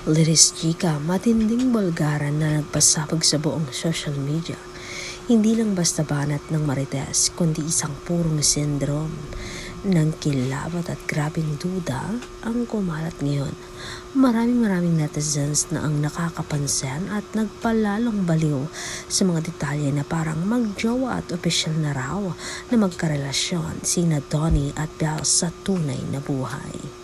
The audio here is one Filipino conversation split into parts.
Liris chika, matinding bulgaran na nagpasabog sa buong social media. Hindi lang basta banat ng marites, kundi isang purong sindrom ng kilabot at grabing duda ang kumalat ngayon. Maraming netizens na ang nakakapansin at nagpalalong baliw sa mga detalye na parang magjowa at opisyal na raw na magkarelasyon sina Donnie at Belle sa tunay na buhay.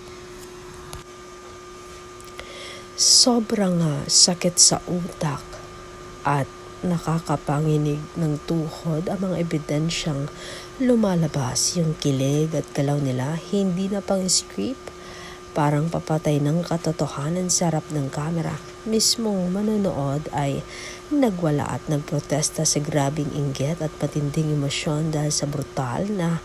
Sobrang sakit sa utak at nakakapanginig ng tuhod ang mga ebidensyang lumalabas. Yung kilig at galaw nila hindi na pang script, parang papatay ng katotohanan sa harap ng kamera. Mismong manonood ay nagwala at nagprotesta sa grabing inggit at matinding emosyon dahil sa brutal na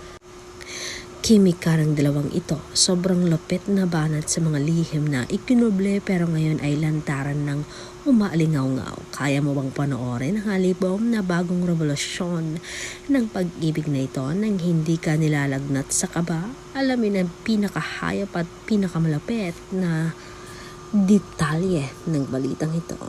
kimika ng dalawang ito. Sobrang lupit na banat sa mga lihim na ikinuble pero ngayon ay lantaran ng umaalingaw-ngaw. Kaya mo bang panoorin ang halibom na bagong revolusyon ng pag-ibig na ito nang hindi ka nilalagnat sa kaba? Alamin ang pinakahayop at pinakamalapit na detalye ng balitang ito.